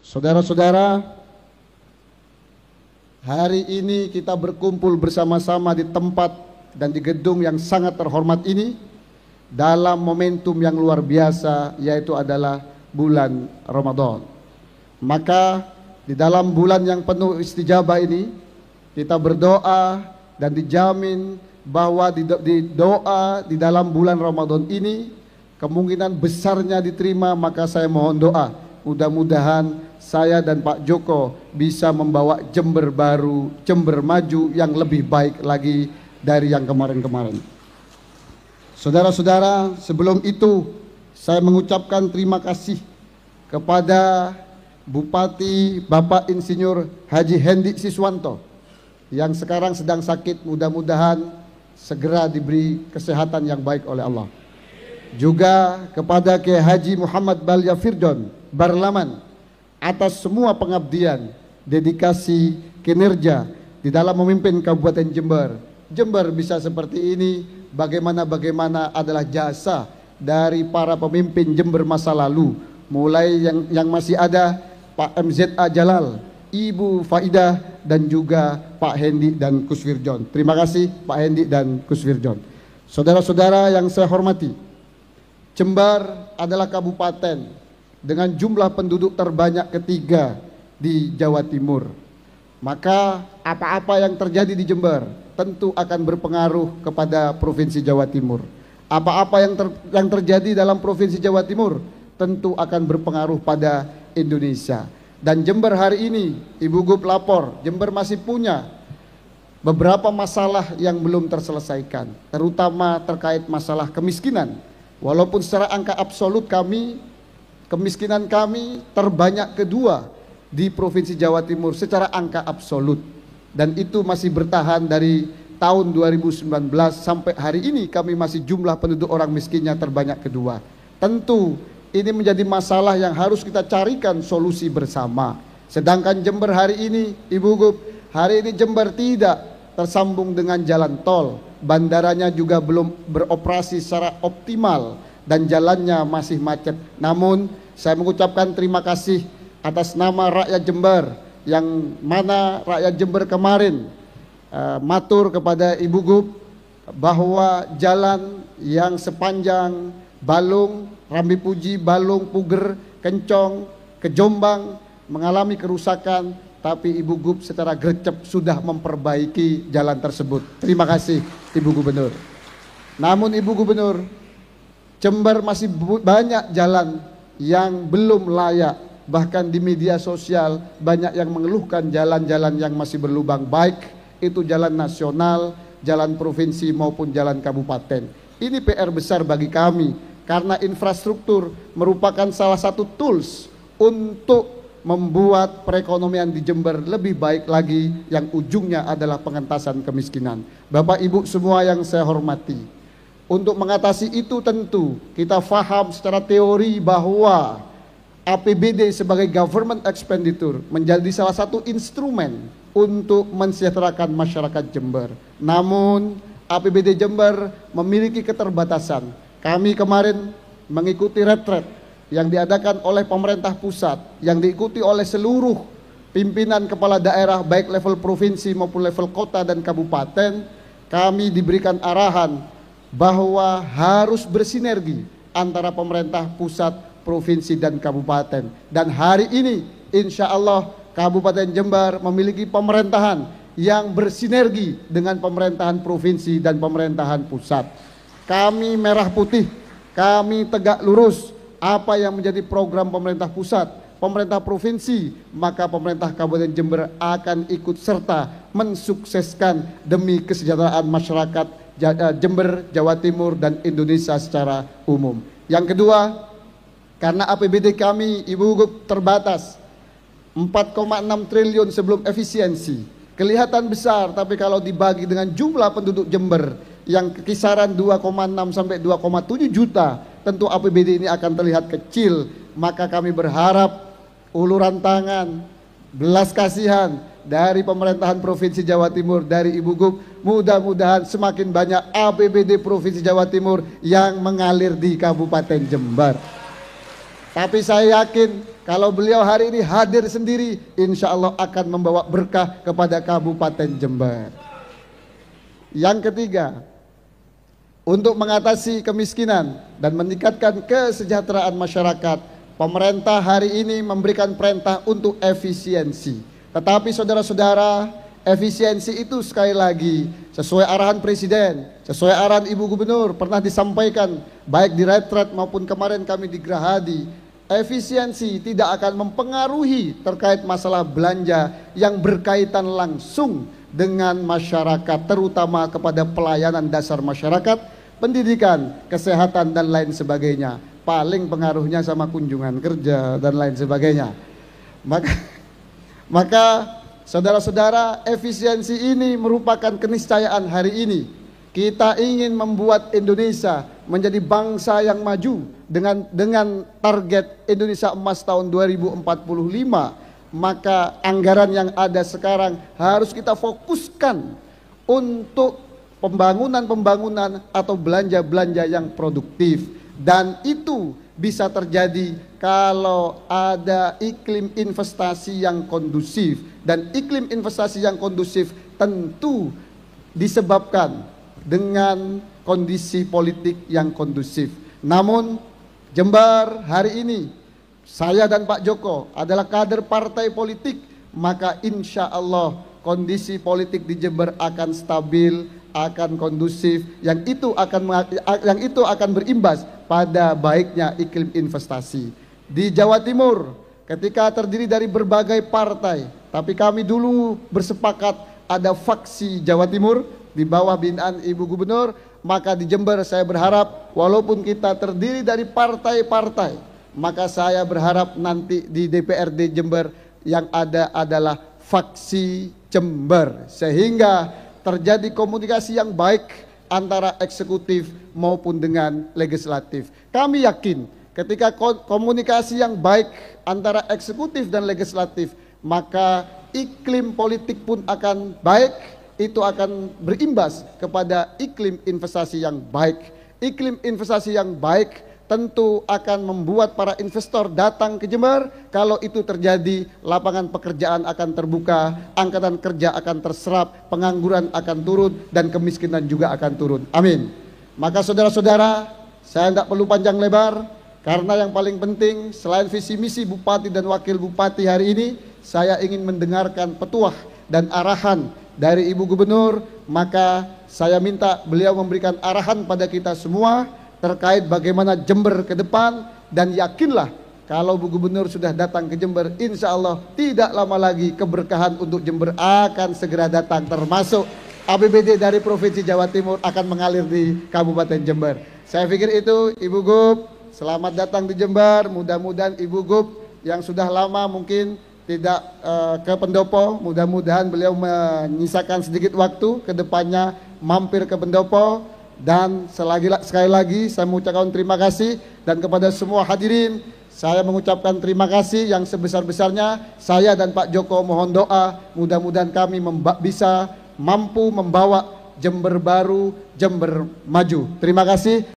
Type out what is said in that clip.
Saudara-saudara, hari ini kita berkumpul bersama-sama di tempat dan di gedung yang sangat terhormat ini dalam momentum yang luar biasa, yaitu adalah bulan Ramadan. Maka di dalam bulan yang penuh istijabah ini, kita berdoa dan dijamin bahwa di doa di dalam bulan Ramadan ini kemungkinan besarnya diterima. Maka saya mohon doa, mudah-mudahan saya dan Pak Joko bisa membawa Jember baru, Jember maju yang lebih baik lagi dari yang kemarin-kemarin. Saudara-saudara, sebelum itu saya mengucapkan terima kasih kepada Bupati Bapak Insinyur Haji Hendi Siswanto yang sekarang sedang sakit. Mudah-mudahan segera diberi kesehatan yang baik oleh Allah. Juga kepada Kiai Haji Muhammad Balya Firjon Barlaman atas semua pengabdian, dedikasi, kinerja di dalam memimpin Kabupaten Jember. Jember bisa seperti ini bagaimana adalah jasa dari para pemimpin Jember masa lalu, mulai yang masih ada Pak MZA Jalal, Ibu Faidah, dan juga Pak Hendi dan Kus Firjon. Terima kasih Pak Hendi dan Kus Firjon. Saudara-saudara yang saya hormati, Jember adalah kabupaten dengan jumlah penduduk terbanyak ketiga di Jawa Timur. Maka apa-apa yang terjadi di Jember tentu akan berpengaruh kepada Provinsi Jawa Timur. Apa-apa yang terjadi dalam Provinsi Jawa Timur tentu akan berpengaruh pada Indonesia. Dan Jember hari ini, Ibu Gub lapor, Jember masih punya beberapa masalah yang belum terselesaikan, terutama terkait masalah kemiskinan. Walaupun secara angka absolut kemiskinan kami terbanyak kedua di Provinsi Jawa Timur secara angka absolut, dan itu masih bertahan dari tahun 2019 sampai hari ini. Kami masih jumlah penduduk orang miskinnya terbanyak kedua. Tentu ini menjadi masalah yang harus kita carikan solusi bersama. Sedangkan Jember hari ini, Ibu Gub, hari ini Jember tidak tersambung dengan jalan tol, bandaranya juga belum beroperasi secara optimal dan jalannya masih macet. Namun saya mengucapkan terima kasih atas nama rakyat Jember, yang mana rakyat Jember kemarin matur kepada Ibu Gub bahwa jalan yang sepanjang Balung, Rambi Puji, Balung, Puger, Kencong, ke Jombang mengalami kerusakan, tapi Ibu Gub secara gercep sudah memperbaiki jalan tersebut. Terima kasih Ibu Gubernur. Namun Ibu Gubernur, Jember masih banyak jalan yang belum layak. Bahkan di media sosial banyak yang mengeluhkan jalan-jalan yang masih berlubang, baik itu jalan nasional, jalan provinsi maupun jalan kabupaten. Ini PR besar bagi kami, karena infrastruktur merupakan salah satu tools untuk membuat perekonomian di Jember lebih baik lagi, yang ujungnya adalah pengentasan kemiskinan. Bapak Ibu semua yang saya hormati, untuk mengatasi itu tentu kita faham secara teori bahwa APBD sebagai government expenditure menjadi salah satu instrumen untuk mensejahterakan masyarakat Jember. Namun APBD Jember memiliki keterbatasan. Kami kemarin mengikuti retret yang diadakan oleh pemerintah pusat, yang diikuti oleh seluruh pimpinan kepala daerah baik level provinsi maupun level kota dan kabupaten. Kami diberikan arahan bahwa harus bersinergi antara pemerintah pusat, provinsi dan kabupaten. Dan hari ini insya Allah Kabupaten Jember memiliki pemerintahan yang bersinergi dengan pemerintahan provinsi dan pemerintahan pusat. Kami merah putih, kami tegak lurus apa yang menjadi program pemerintah pusat, pemerintah provinsi, maka pemerintah Kabupaten Jember akan ikut serta mensukseskan demi kesejahteraan masyarakat Jember, Jawa Timur, dan Indonesia secara umum. Yang kedua, karena APBD kami, Ibu Gub, terbatas 4,6 triliun sebelum efisiensi, kelihatan besar, tapi kalau dibagi dengan jumlah penduduk Jember yang kisaran 2,6 sampai 2,7 juta, tentu APBD ini akan terlihat kecil. Maka kami berharap uluran tangan, belas kasihan dari pemerintahan Provinsi Jawa Timur, dari Ibu Gub, mudah-mudahan semakin banyak APBD Provinsi Jawa Timur yang mengalir di Kabupaten Jember. Tapi saya yakin kalau beliau hari ini hadir sendiri, insya Allah akan membawa berkah kepada Kabupaten Jember. Yang ketiga, untuk mengatasi kemiskinan dan meningkatkan kesejahteraan masyarakat, pemerintah hari ini memberikan perintah untuk efisiensi. Tetapi saudara-saudara, efisiensi itu sekali lagi sesuai arahan Presiden, sesuai arahan Ibu Gubernur, pernah disampaikan baik di retret maupun kemarin kami di Gerahadi. Efisiensi tidak akan mempengaruhi terkait masalah belanja yang berkaitan langsung dengan masyarakat, terutama kepada pelayanan dasar masyarakat, pendidikan, kesehatan, dan lain sebagainya. Paling pengaruhnya sama kunjungan kerja dan lain sebagainya. Maka saudara-saudara, efisiensi ini merupakan keniscayaan hari ini. Kita ingin membuat Indonesia menjadi bangsa yang maju dengan target Indonesia Emas tahun 2045. Maka anggaran yang ada sekarang harus kita fokuskan untuk pembangunan atau belanja-belanja yang produktif. Dan itu bisa terjadi kalau ada iklim investasi yang kondusif. Dan iklim investasi yang kondusif tentu disebabkan dengan kondisi politik yang kondusif. Namun Jember hari ini, saya dan Pak Joko adalah kader partai politik, maka insya Allah kondisi politik di Jember akan stabil, akan kondusif, yang itu akan berimbas pada baiknya iklim investasi. Di Jawa Timur, ketika terdiri dari berbagai partai, tapi kami dulu bersepakat ada faksi Jawa Timur di bawah binaan Ibu Gubernur, maka di Jember saya berharap walaupun kita terdiri dari partai-partai, maka saya berharap nanti di DPRD Jember yang ada adalah faksi Jember, sehingga terjadi komunikasi yang baik antara eksekutif maupun dengan legislatif. Kami yakin ketika komunikasi yang baik antara eksekutif dan legislatif, maka iklim politik pun akan baik, itu akan berimbas kepada iklim investasi yang baik. Iklim investasi yang baik tentu akan membuat para investor datang ke Jember. Kalau itu terjadi, lapangan pekerjaan akan terbuka, angkatan kerja akan terserap, pengangguran akan turun, dan kemiskinan juga akan turun. Amin. Maka saudara-saudara, saya tidak perlu panjang lebar, karena yang paling penting selain visi misi Bupati dan Wakil Bupati hari ini, saya ingin mendengarkan petuah dan arahan dari Ibu Gubernur. Maka saya minta beliau memberikan arahan pada kita semua terkait bagaimana Jember ke depan, dan yakinlah kalau Bu Gubernur sudah datang ke Jember, insya Allah tidak lama lagi keberkahan untuk Jember akan segera datang, termasuk APBD dari Provinsi Jawa Timur akan mengalir di Kabupaten Jember. Saya pikir itu Ibu Gub, selamat datang di Jember. Mudah-mudahan Ibu Gub yang sudah lama mungkin tidak ke Pendopo, mudah-mudahan beliau menyisakan sedikit waktu ke depannya mampir ke Pendopo. Dan sekali lagi saya mengucapkan terima kasih, dan kepada semua hadirin saya mengucapkan terima kasih yang sebesar-besarnya. Saya dan Pak Joko mohon doa, mudah-mudahan kami bisa mampu membawa Jember baru, Jember maju. Terima kasih.